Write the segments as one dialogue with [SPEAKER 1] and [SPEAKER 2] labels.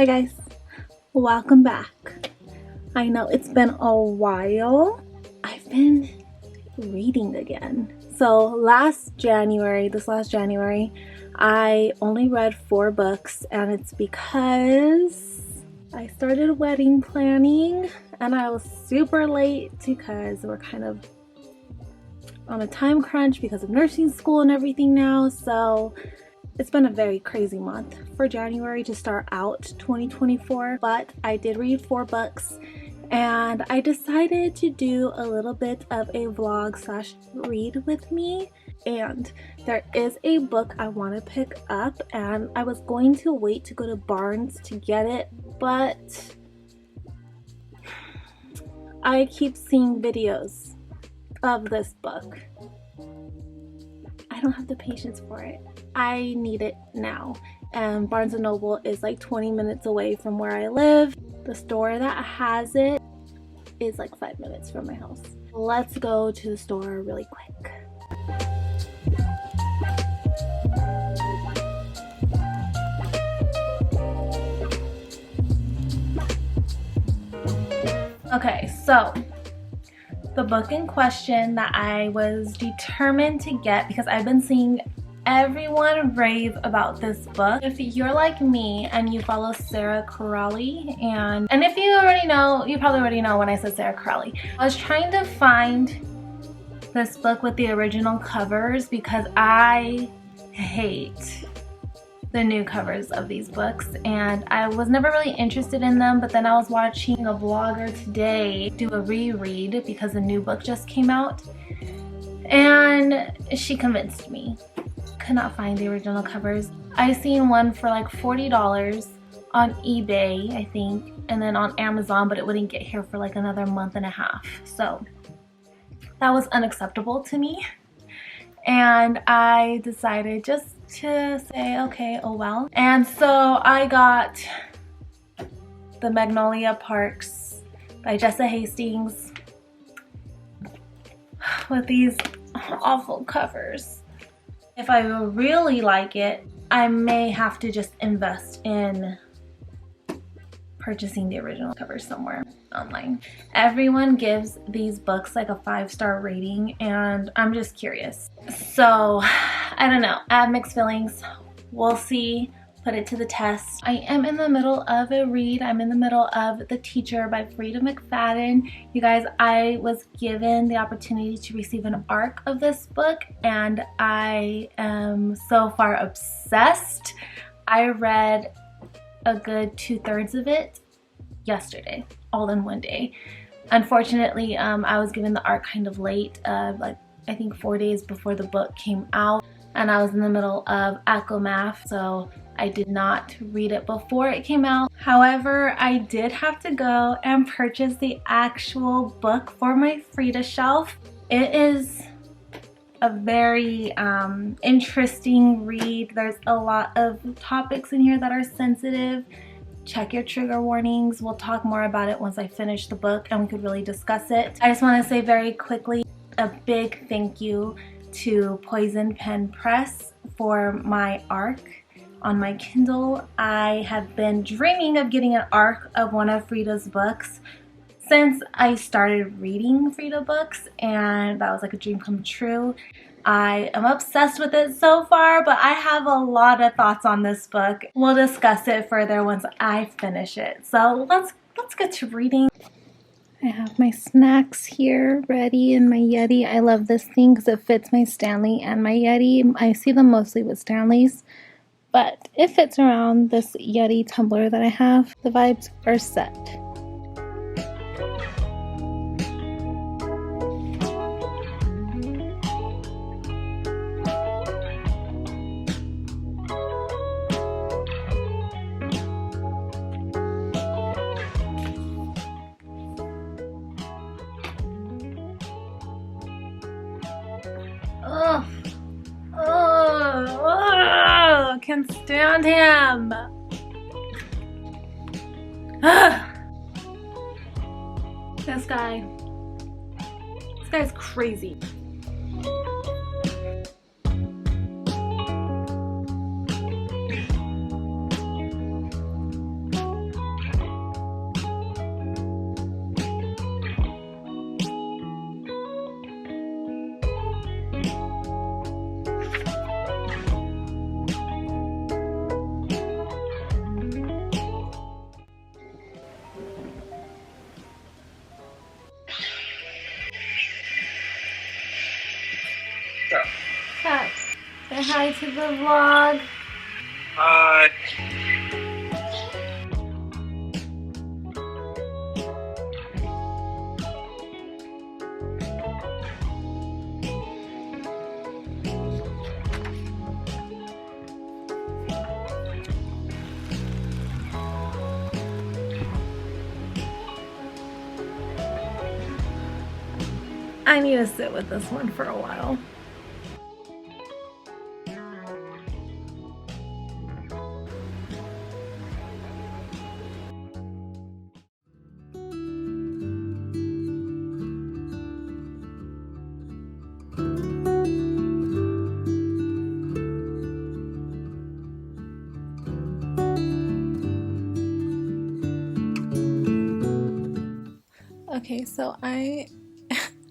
[SPEAKER 1] Hi guys, welcome back. I know it's been a while. I've been reading again. So this last January, I only read 4 books, and it's because I started wedding planning and I was super late because we're kind of on a time crunch because of nursing school and everything now. So it's been a very crazy month for January to start out 2024, but I did read 4 books and I decided to do a little bit of a vlog / read with me. And there is a book I want to pick up, and I was going to wait to go to Barnes to get it, but I keep seeing videos of this book. I don't have the patience for it. I need it now. And Barnes & Noble is like 20 minutes away from where I live. The store that has it is like 5 minutes from my house. Let's go to the store really quick. Okay, so the book in question that I was determined to get, because I've been seeing everyone rave about this book. If you're like me and you follow Sarah Crowley, and if you already know, you probably already know when I said Sarah Crowley. I was trying to find this book with the original covers because I hate the new covers of these books, and I was never really interested in them. But then I was watching a vlogger today do a reread because a new book just came out, and she convinced me. Could not find the original covers. I seen one for like $40 on eBay, I think, and then on Amazon, but it wouldn't get here for like another month and a half. So that was unacceptable to me, and I decided just to say, okay, oh well. And so I got the Magnolia Parks by Jessa Hastings with these awful covers. If I really like it, I may have to just invest in purchasing the original covers somewhere online. Everyone gives these books like a 5-star rating, and I'm just curious. So I don't know, I have mixed feelings. We'll see, put it to the test. I am in the middle of a read. I'm in the middle of The Teacher by Frida McFadden. You guys, I was given the opportunity to receive an ARC of this book, and I am so far obsessed. I read a good 2/3 of it yesterday, all in one day. Unfortunately, I was given the ARC kind of late, like I think 4 days before the book came out, and I was in the middle of ACOMAF, so I did not read it before it came out. However, I did have to go and purchase the actual book for my Frida shelf. It is a very interesting read. There's a lot of topics in here that are sensitive. Check your trigger warnings. We'll talk more about it once I finish the book and we could really discuss it. I just want to say very quickly a big thank you to Poison Pen Press for my ARC on my Kindle. I have been dreaming of getting an ARC of one of Frida's books since I started reading Frida books, and that was like a dream come true. I am obsessed with it so far, but I have a lot of thoughts on this book. We'll discuss it further once I finish it. So let's get to reading. I have my snacks here ready in my Yeti. I love this thing because it fits my Stanley and my Yeti. I see them mostly with Stanleys, but it fits around this Yeti tumbler that I have. The vibes are set. Can't stand him. This guy's crazy. hi to the vlog.
[SPEAKER 2] Hi.
[SPEAKER 1] I need to sit with this one for a while. Okay, so I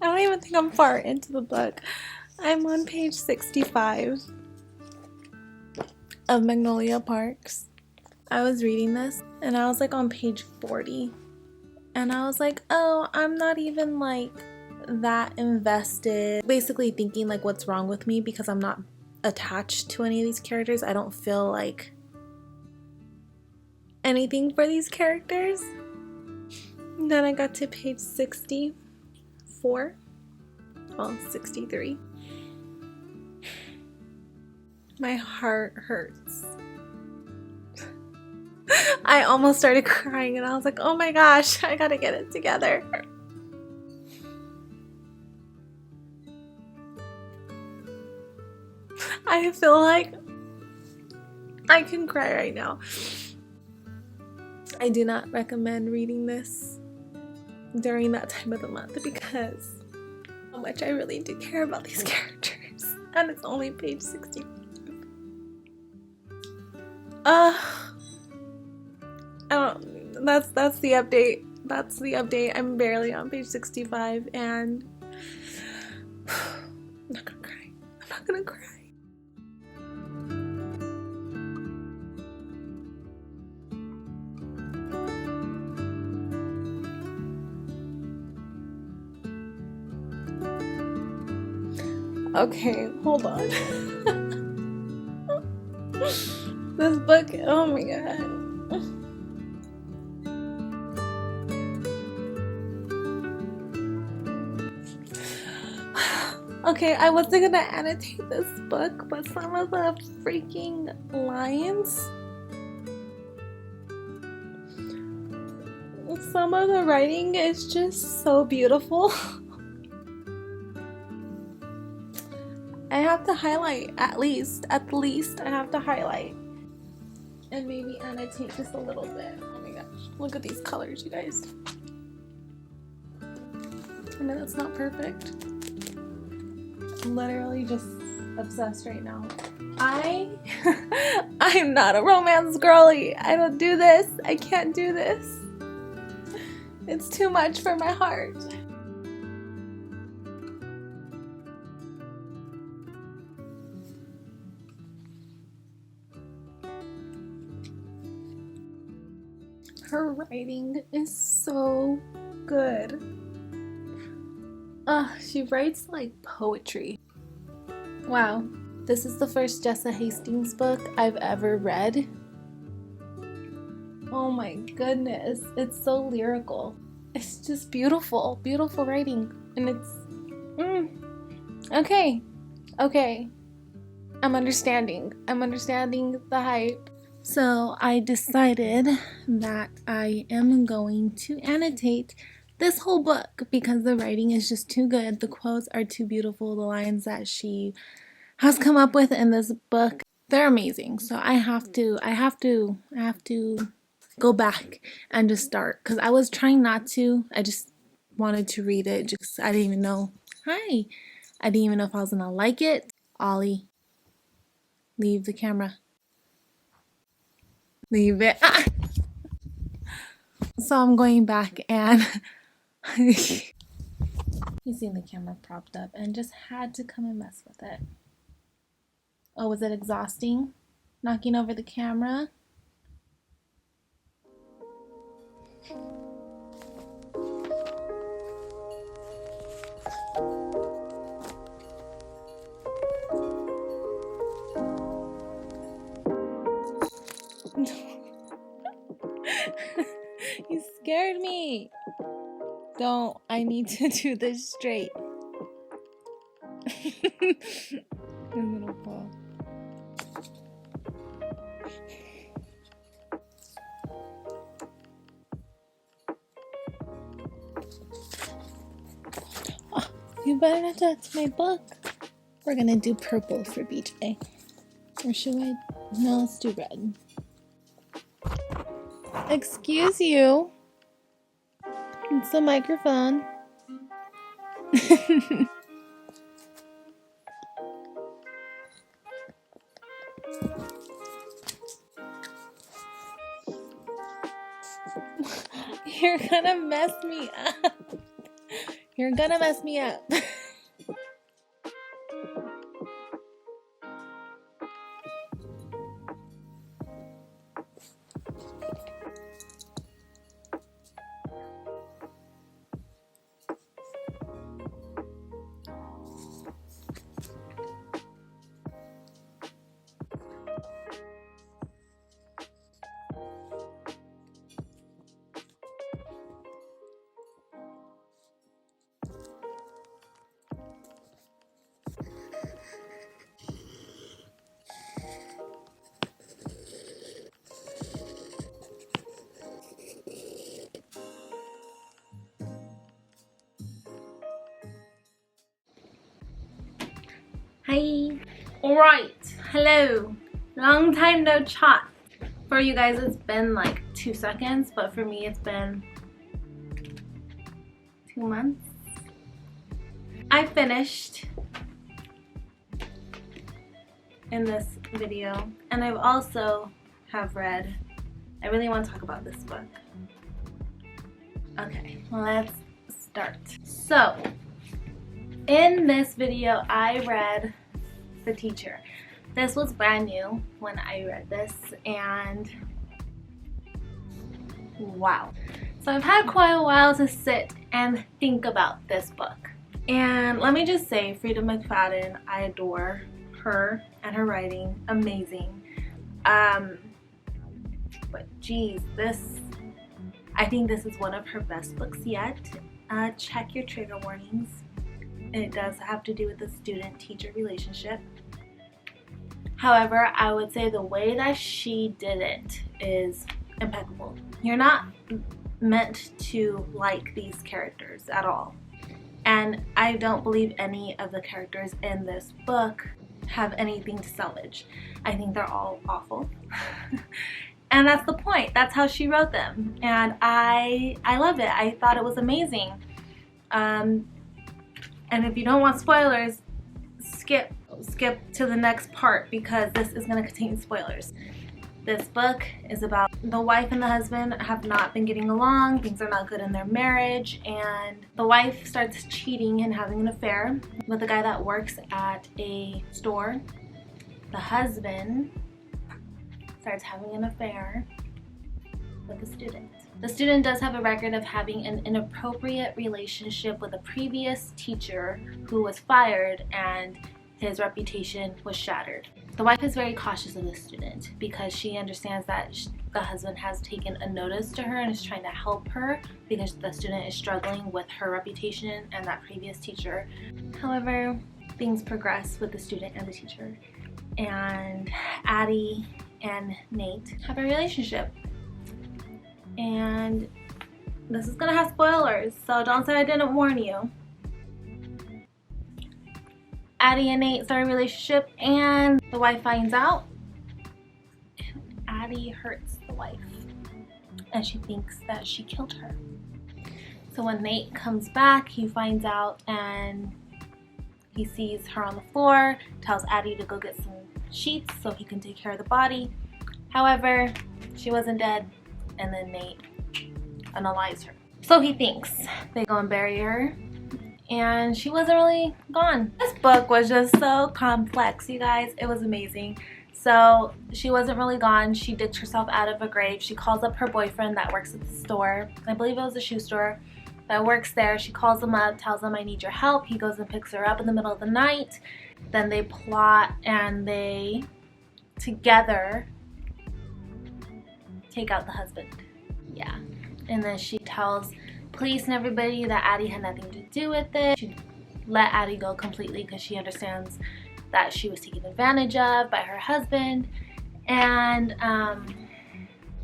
[SPEAKER 1] don't even think I'm far into the book. I'm on page 65 of Magnolia Parks. I was reading this and I was like on page 40 and I was like, oh, I'm not even like that invested. Basically thinking like what's wrong with me because I'm not attached to any of these characters. I don't feel like anything for these characters. And then I got to page 64. Well, 63. My heart hurts. I almost started crying and I was like, oh my gosh, I gotta get it together. I feel like I can cry right now. I do not recommend reading this during that time of the month because how much I really do care about these characters. And it's only page 60. I don't, that's the update. That's the update. I'm barely on page 65 and I'm not gonna cry. I'm not gonna cry. Okay, hold on. This book, oh my god. Okay, I wasn't gonna annotate this book, but some of the freaking lines, some of the writing is just so beautiful. I have to highlight, at least I have to highlight and maybe annotate just a little bit. Oh my gosh, look at these colors, you guys. I know that's not perfect. I'm literally just obsessed right now. I'm not a romance girly. I don't do this. I can't do this. It's too much for my heart. Her writing is so good. She writes like poetry. Wow, this is the first Jessa Hastings book I've ever read. Oh my goodness, it's so lyrical. It's just beautiful, beautiful writing. And it's, okay. I'm understanding the hype. So I decided that I am going to annotate this whole book because the writing is just too good. The quotes are too beautiful. The lines that she has come up with in this book, they're amazing. So I have to go back and just start because I was trying not to. I just wanted to read it. I didn't even know. Hi. I didn't even know if I was gonna like it. Ollie, leave the camera. Leave it. Ah! So I'm going back and he's seen the camera propped up and just had to come and mess with it. Oh, was it exhausting? Knocking over the camera? You scared me. Don't. I need to do this straight. I'm gonna fall. Oh, you better not touch my book. We're gonna do purple for BJ. Or should I? No, let's do red. Excuse you. It's the microphone. You're gonna mess me up. You're gonna mess me up. Hi. Alright. Hello. Long time no chat. For you guys it's been like 2 seconds, but for me it's been 2 months. I finished in this video, and I've also have read. I really want to talk about this book. Okay, let's start. So, in this video I read The Teacher. This was brand new when I read this, and wow. So I've had quite a while to sit and think about this book. And let me just say, Freida McFadden, I adore her and her writing. Amazing. But geez, I think this is one of her best books yet. Check your trigger warnings. It does have to do with the student-teacher relationship. However, I would say the way that she did it is impeccable. You're not meant to like these characters at all. And I don't believe any of the characters in this book have anything to salvage. I think they're all awful. And that's the point. That's how she wrote them. And I love it. I thought it was amazing. And if you don't want spoilers, skip to the next part, because this is going to contain spoilers. This book is about the wife and the husband have not been getting along. Things are not good in their marriage, and the wife starts cheating and having an affair with a guy that works at a store. The husband starts having an affair with the student. The student does have a record of having an inappropriate relationship with a previous teacher who was fired, and his reputation was shattered. The wife is very cautious of the student because she understands that the husband has taken a notice to her and is trying to help her because the student is struggling with her reputation and that previous teacher. However, things progress with the student and the teacher, and Addie and Nate have a relationship. And this is gonna have spoilers, so don't say I didn't warn you. Addie and Nate start a relationship, and the wife finds out, and Addie hurts the wife, and she thinks that she killed her. So when Nate comes back, he finds out, and he sees her on the floor, tells Addie to go get some sheets so he can take care of the body. However, she wasn't dead, and then Nate unalives her. So he thinks. They go and bury her, and she wasn't really gone. This book was just so complex, you guys. It was amazing. So she wasn't really gone. She digs herself out of a grave. She calls up her boyfriend that works at the store. I believe it was a shoe store that works there. She calls him up, tells him, I need your help. He goes and picks her up in the middle of the night. Then they plot, and they together take out the husband. Yeah. And then she tells police and everybody that Addie had nothing to do with it. She let Addie go completely because she understands that she was taken advantage of by her husband. And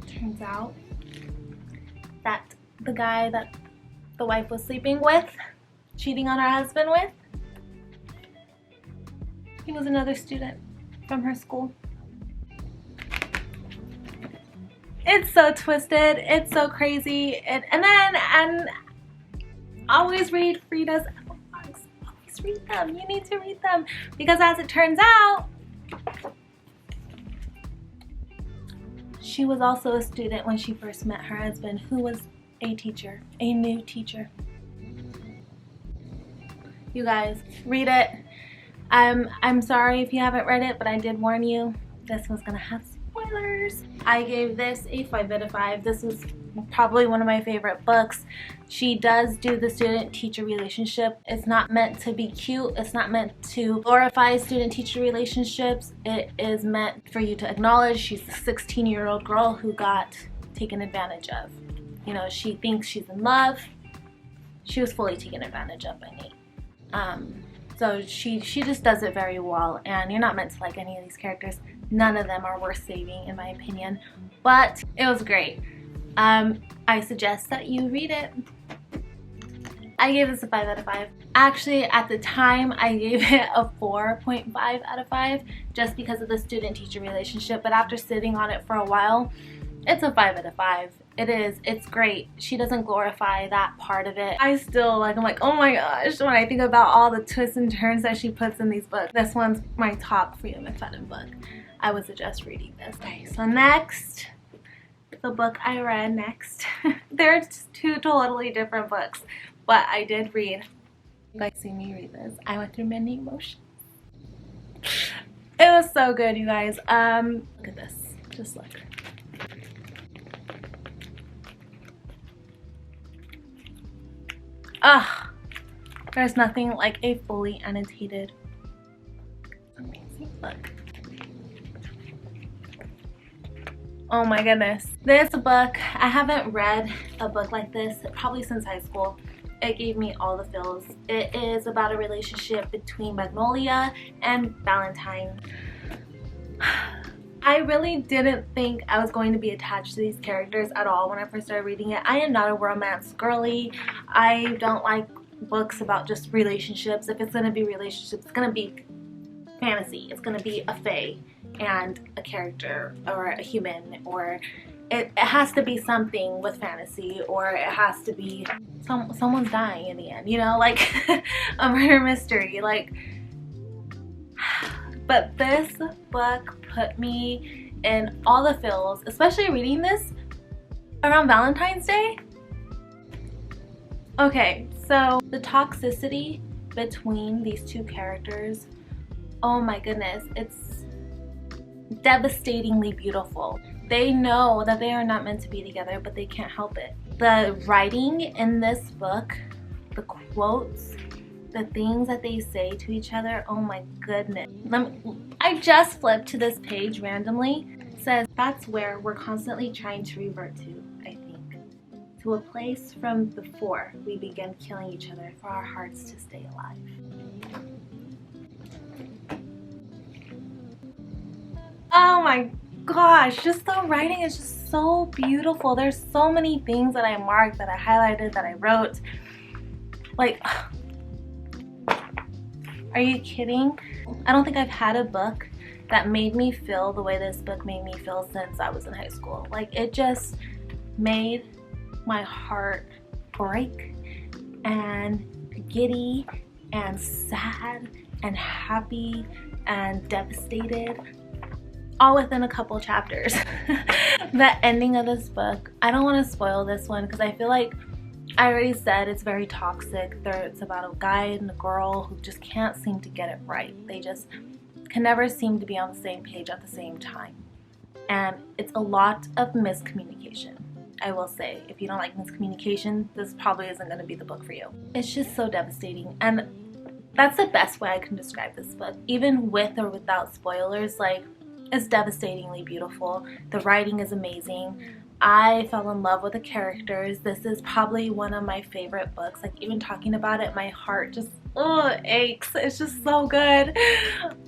[SPEAKER 1] turns out that the guy that the wife was sleeping with, cheating on her husband with, he was another student from her school. It's so twisted, it's so crazy, and always read Frida's books. Always read them. You need to read them because, as it turns out, she was also a student when she first met her husband, who was a teacher, a new teacher. You guys, read it. I'm sorry if you haven't read it, but I did warn you. This was gonna have spoilers. I gave this a 5 out of 5. This was probably one of my favorite books. She does do the student-teacher relationship. It's not meant to be cute. It's not meant to glorify student-teacher relationships. It is meant for you to acknowledge she's a 16-year-old girl who got taken advantage of. You know, she thinks she's in love. She was fully taken advantage of by Nate. So she just does it very well, and you're not meant to like any of these characters. None of them are worth saving, in my opinion, but it was great. I suggest that you read it. I gave this a 5 out of 5. Actually, at the time, I gave it a 4.5 out of 5 just because of the student-teacher relationship, but after sitting on it for a while, it's a 5 out of 5. It is. It's great. She doesn't glorify that part of it. I'm like, oh my gosh, when I think about all the twists and turns that she puts in these books. This one's my top Freida McFadden book. I would suggest reading this. Okay, so next, the book I read next. They're two totally different books, but I did read. You guys see me read this. I went through many emotions. It was so good, you guys. Look at this. Just look. Ugh, there's nothing like a fully annotated amazing book. Oh my goodness. This book, I haven't read a book like this probably since high school. It gave me all the feels. It is about a relationship between Magnolia and Valentine. I really didn't think I was going to be attached to these characters at all when I first started reading it. I am not a romance girly. I don't like books about just relationships. If it's going to be relationships, it's going to be fantasy. It's going to be a fae and a character or a human, or it has to be something with fantasy, or it has to be someone's dying in the end, you know, like a murder mystery, like. But this book put me in all the feels, especially reading this around Valentine's Day. Okay, so the toxicity between these two characters, oh my goodness, it's devastatingly beautiful. They know that they are not meant to be together, but they can't help it. The writing in this book, the quotes, the things that they say to each other, oh my goodness. I just flipped to this page randomly. It says, that's where we're constantly trying to revert to, I think. To a place from before we began killing each other for our hearts to stay alive. Oh my gosh, just the writing is just so beautiful. There's so many things that I marked, that I highlighted, that I wrote. Like, are you kidding? I don't think I've had a book that made me feel the way this book made me feel since I was in high school. Like, it just made my heart break and giddy and sad and happy and devastated, all within a couple chapters. The ending of this book, I don't want to spoil this one because I feel like I already said it's very toxic. It's about a guy and a girl who just can't seem to get it right. They just can never seem to be on the same page at the same time. And it's a lot of miscommunication. I will say, if you don't like miscommunication, this probably isn't going to be the book for you. It's just so devastating. And that's the best way I can describe this book. Even with or without spoilers, like, It's devastatingly beautiful. The writing is amazing. I fell in love with the characters. This is probably one of my favorite books. Like, even talking about it, my heart just aches. It's just so good.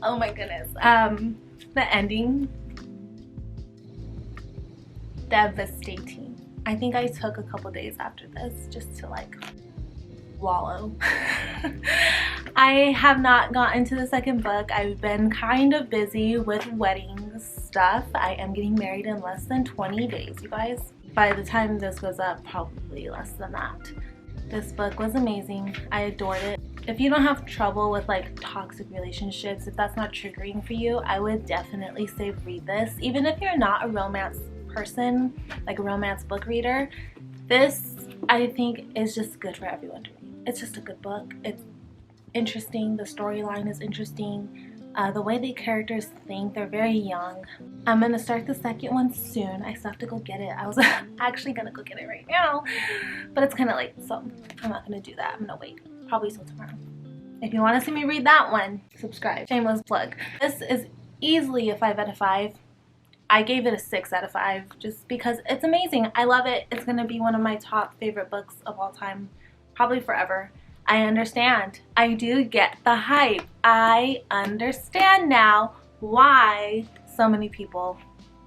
[SPEAKER 1] Oh my goodness. The ending, devastating. I think I took a couple days after this just to like wallow. I have not gotten to the second book. I've been kind of busy with wedding stuff. I am getting married in less than 20 days, you guys. By the time this goes up, probably less than that. This book was amazing. I adored it. If you don't have trouble with like toxic relationships, if that's not triggering for you, I would definitely say read this. Even if you're not a romance person, like a romance book reader, this I think is just good for everyone to read. It's just a good book. It's interesting. The storyline is interesting. The way the characters think, they're very young. I'm gonna start the second one soon. I still have to go get it. I was actually gonna go get it right now, but it's kind of late, so I'm not gonna do that. I'm gonna wait, probably till tomorrow. If you want to see me read that one, subscribe. Shameless plug. This is easily a 5 out of 5. I gave it a 6 out of 5 just because it's amazing. I love it. It's gonna be one of my top favorite books of all time, probably forever. I understand. I do get the hype. I understand now why so many people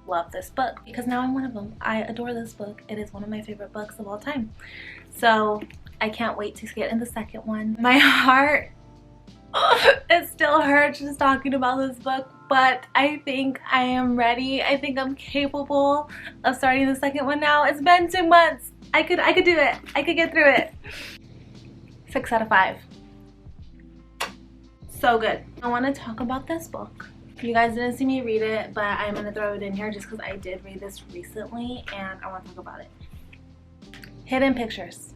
[SPEAKER 1] love this book, because now I'm one of them. I adore this book. It is one of my favorite books of all time. So I can't wait to get in the second one. My heart, it still hurts just talking about this book, but I think I am ready. I think I'm capable of starting the second one now. It's been 2 months. I could do it. I could get through it. 6 out of 5. So good. I want to talk about this book. You guys didn't see me read it, but I'm going to throw it in here just because I did read this recently and I want to talk about it. Hidden Pictures.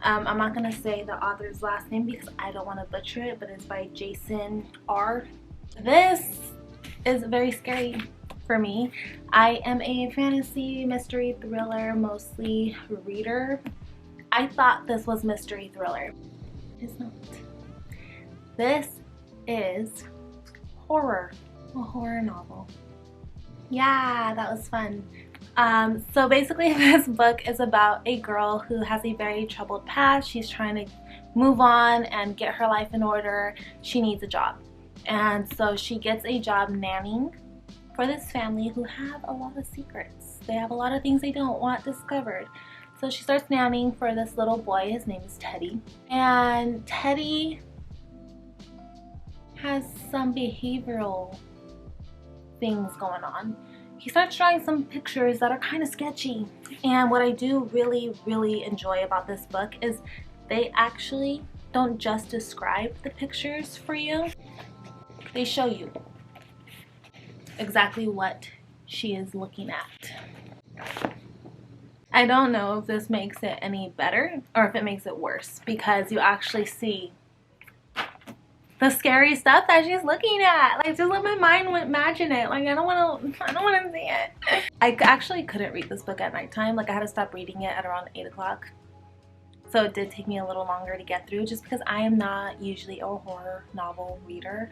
[SPEAKER 1] I'm not going to say the author's last name because I don't want to butcher it, but it's by Jason R. This is very scary for me. I am a fantasy, mystery, thriller, mostly reader. I thought this was mystery thriller. It's not. This is horror, a horror novel. Yeah, that was fun. So basically this book is about a girl who has a very troubled past. She's trying to move on and get her life in order. She needs a job. And so she gets a job nannying for this family who have a lot of secrets. They have a lot of things they don't want discovered. So she starts nannying for this little boy. His name is Teddy. And Teddy has some behavioral things going on. He starts drawing some pictures that are kind of sketchy. And what I do really enjoy about this book is they actually don't just describe the pictures for you. They show you exactly what she is looking at. I don't know if this makes it any better or if it makes it worse, because you actually see the scary stuff that she's looking at. Like, just let my mind imagine it. Like, I don't want to see it. I actually couldn't read this book at nighttime. Like, I had to stop reading it at around 8 o'clock. So it did take me a little longer to get through just because I am not usually a horror novel reader.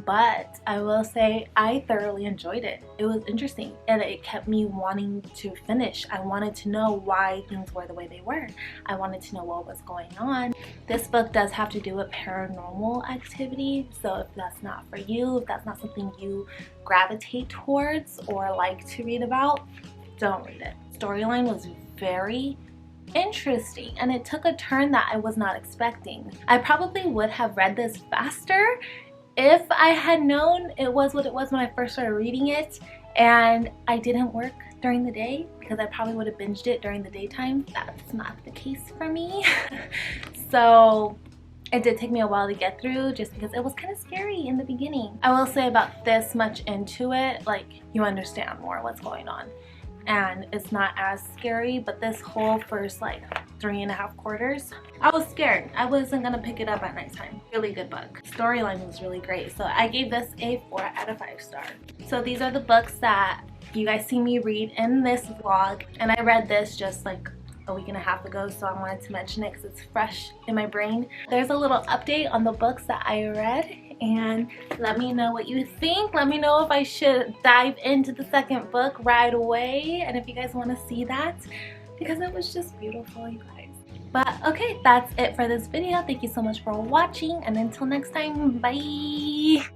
[SPEAKER 1] But I will say I thoroughly enjoyed it. It was interesting and it kept me wanting to finish. I wanted to know why things were the way they were. I wanted to know what was going on. This book does have to do with paranormal activity, so if that's not for you, if that's not something you gravitate towards or like to read about, don't read it. Storyline was very interesting and it took a turn that I was not expecting. I probably would have read this faster if I had known it was what it was when I first started reading it and I didn't work during the day, because I probably would have binged it during the daytime. That's not the case for me. So it did take me a while to get through just because it was kind of scary in the beginning. I will say about this much into it, like, you understand more what's going on and it's not as scary, but this whole first like 3.5 quarters, I was scared. I wasn't gonna pick it up at nighttime. Really good book. Storyline was really great. So I gave this a 4 out of 5 stars. So these are the books that you guys see me read in this vlog. And I read this just like a week and a half ago, so I wanted to mention it because it's fresh in my brain. There's a little update on the books that I read and let me know what you think. Let me know if I should dive into the second book right away, and if you guys want to see that, because it was just beautiful, you guys. But okay, that's it for this video. Thank you so much for watching, and until next time, bye.